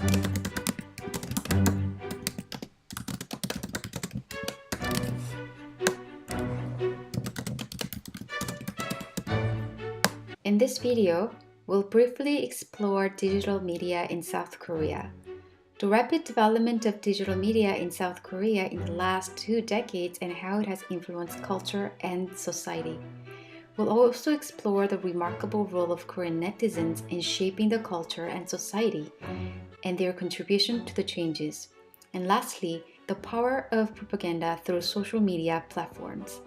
In this video, we'll briefly explore digital media in South Korea. The rapid development of digital media in South Korea in the last 2 decades and how it has influenced culture and society. We'll also explore the remarkable role of Korean netizens in shaping the culture and society and their contribution to the changes. And lastly, the power of propaganda through social media platforms.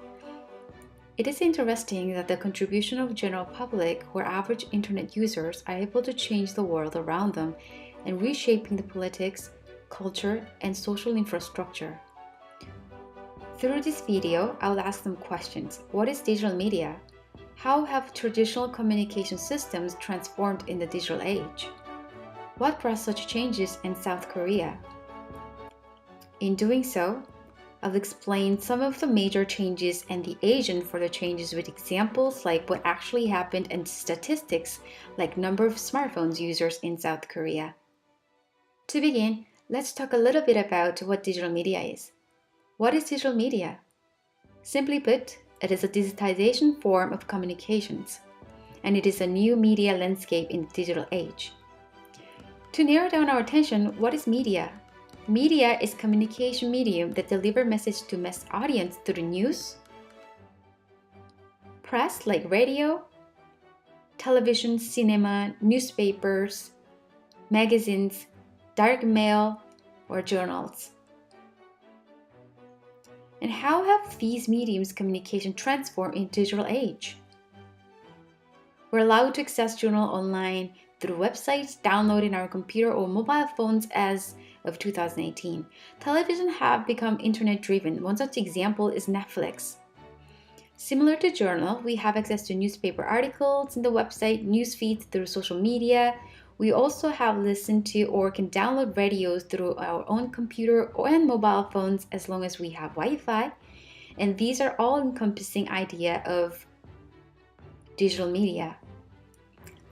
It is interesting that the contribution of general public or average internet users are able to change the world around them and reshaping the politics, culture, and social infrastructure. Through this video, I'll ask them questions. What is digital media? How have traditional communication systems transformed in the digital age? What brought such changes in South Korea? In doing so, I'll explain some of the major changes and the agent for the changes with examples like what actually happened and statistics like number of smartphones users in South Korea. To begin, let's talk a little bit about what digital media is. What is digital media? Simply put, it is a digitization form of communications, and it is a new media landscape in the digital age. To narrow down our attention, what is media? Media is communication medium that deliver message to mass audience through news, press like radio, television, cinema, newspapers, magazines, direct mail, or journals. And how have these mediums communication transformed in digital age? We're allowed to access journal online through websites downloaded in our computer or mobile phones as of 2018. Television have become internet-driven. One such example is Netflix. Similar to journal, we have access to newspaper articles in the website, news feeds through social media. We also have listened to or can download radios through our own computer and mobile phones as long as we have Wi-Fi. And these are all encompassing idea of digital media.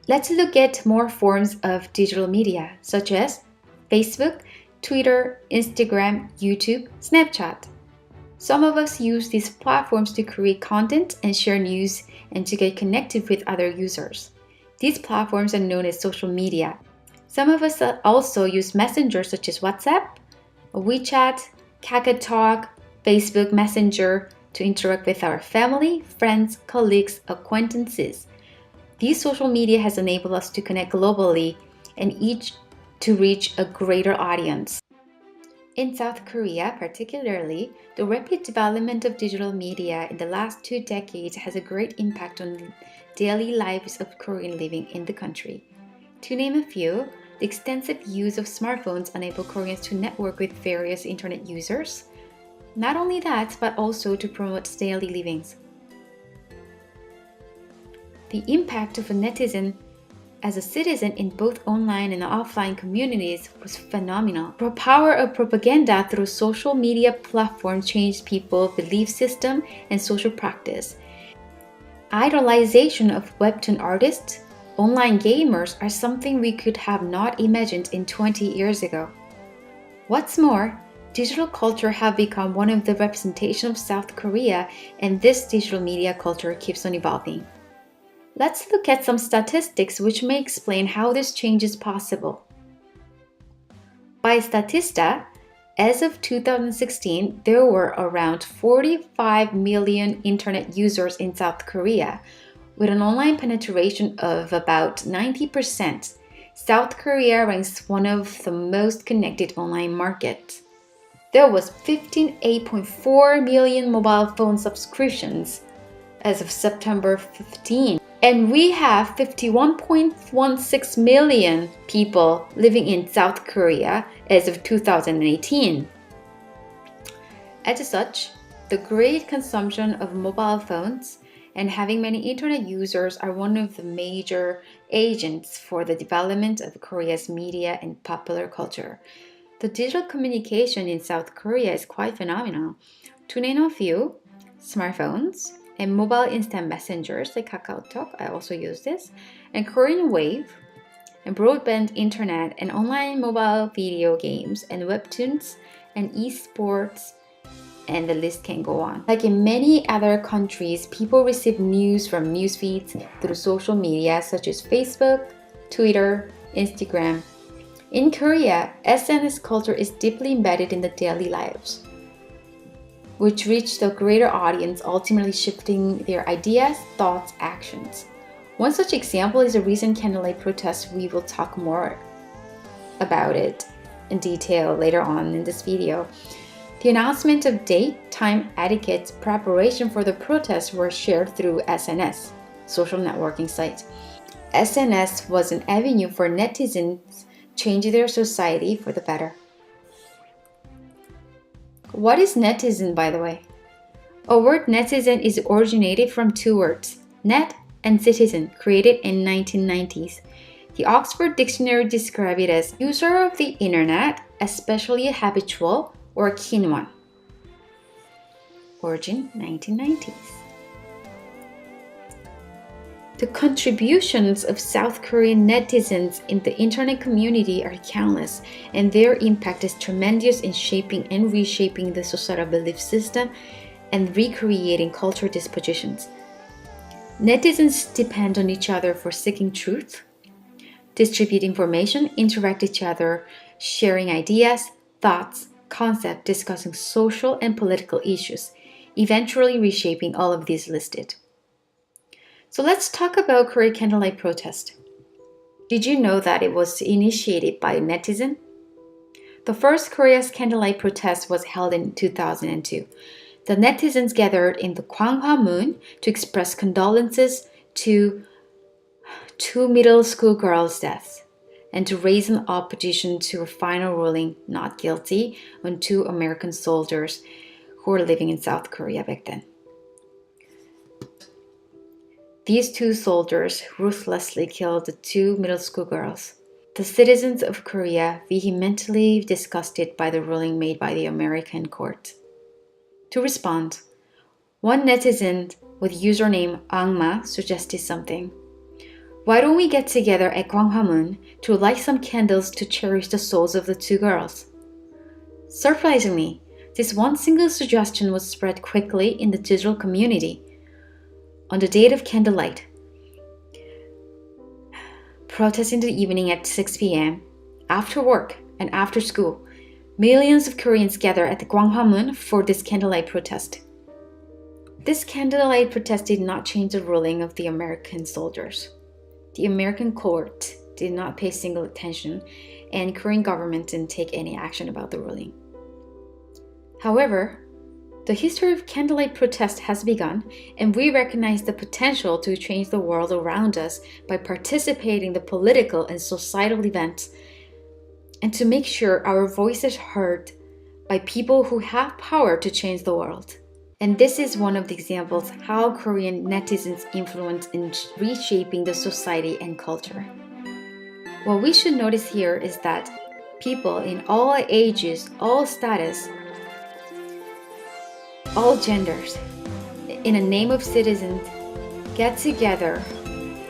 Let's look at more forms of digital media, such as Facebook, Twitter, Instagram, YouTube, Snapchat. Some of us use these platforms to create content and share news and to get connected with other users. These platforms are known as social media. Some of us also use messengers such as WhatsApp, WeChat, KakaoTalk, Facebook Messenger to interact with our family, friends, colleagues, acquaintances. These social media has enabled us to connect globally and each to reach a greater audience. In South Korea, particularly, the rapid development of digital media in the last 2 decades has a great impact on the daily lives of Korean living in the country. To name a few, the extensive use of smartphones enable Koreans to network with various internet users. Not only that, but also to promote daily livings. The impact of a netizen as a citizen in both online and offline communities was phenomenal. The power of propaganda through social media platforms changed people's belief system and social practice. Idolization of webtoon artists, online gamers are something we could have not imagined in 20 years ago. What's more, digital culture have become one of the representations of South Korea, and this digital media culture keeps on evolving. Let's look at some statistics which may explain how this change is possible. By Statista, as of 2016, there were around 45 million internet users in South Korea, with an online penetration of about 90%. South Korea ranks one of the most connected online markets. There was 15.4 million mobile phone subscriptions as of September 15. And we have 51.16 million people living in South Korea as of 2018. As such, the great consumption of mobile phones and having many internet users are one of the major agents for the development of Korea's media and popular culture. The digital communication in South Korea is quite phenomenal. To name a few, smartphones, and mobile instant messengers like KakaoTalk, I also use this, and Korean Wave, and broadband internet and online mobile video games and webtoons and esports, and the list can go on. Like in many other countries, people receive news from news feeds through social media such as Facebook, Twitter, Instagram. In Korea, SNS culture is deeply embedded in the daily lives, which reach the greater audience, ultimately shifting their ideas, thoughts, actions. One such example is a recent candlelight protest. We will talk more about it in detail later on in this video. The announcement of date, time, etiquette, preparation for the protest were shared through SNS, social networking site. SNS was an avenue for netizens changing their society for the better. What is netizen, by the way? A word netizen is originated from two words, net and citizen, created in 1990s. The Oxford Dictionary describes it as user of the internet, especially a habitual or a keen one. Origin 1990s. The contributions of South Korean netizens in the internet community are countless, and their impact is tremendous in shaping and reshaping the societal belief system and recreating cultural dispositions. Netizens depend on each other for seeking truth, distribute information, interact with each other, sharing ideas, thoughts, concepts, discussing social and political issues, eventually reshaping all of these listed. So let's talk about Korea Candlelight Protest. Did you know that it was initiated by a netizen? The first Korea's Candlelight Protest was held in 2002. The netizens gathered in the Gwanghwamun to express condolences to two middle school girls' deaths and to raise an opposition to a final ruling not guilty on two American soldiers who were living in South Korea back then. These two soldiers ruthlessly killed the two middle school girls. The citizens of Korea vehemently disgusted by the ruling made by the American court. To respond, one netizen with username Angma suggested something. Why don't we get together at Gwanghwamun to light some candles to cherish the souls of the two girls? Surprisingly, this one single suggestion was spread quickly in the digital community. On the date of candlelight, protest in the evening at 6 p.m., after work and after school, millions of Koreans gather at the Gwanghwamun for this candlelight protest. This candlelight protest did not change the ruling of the American soldiers. The American court did not pay single attention, and Korean government didn't take any action about the ruling. However, the history of candlelight protest has begun, and we recognize the potential to change the world around us by participating in the political and societal events, and to make sure our voice is heard by people who have power to change the world. And this is one of the examples how Korean netizens influence in reshaping the society and culture. What we should notice here is that people in all ages, all status, all genders, in the name of citizens, get together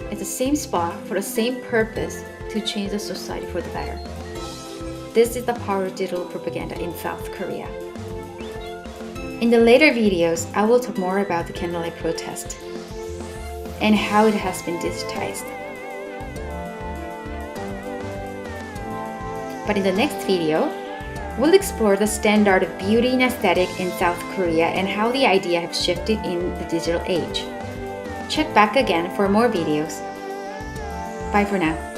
at the same spot for the same purpose to change the society for the better. This is the power of digital propaganda in South Korea. In the later videos, I will talk more about the candlelight protest and how it has been digitized. But in the next video, we'll explore the standard of beauty and aesthetic in South Korea and how the idea has shifted in the digital age. Check back again for more videos. Bye for now.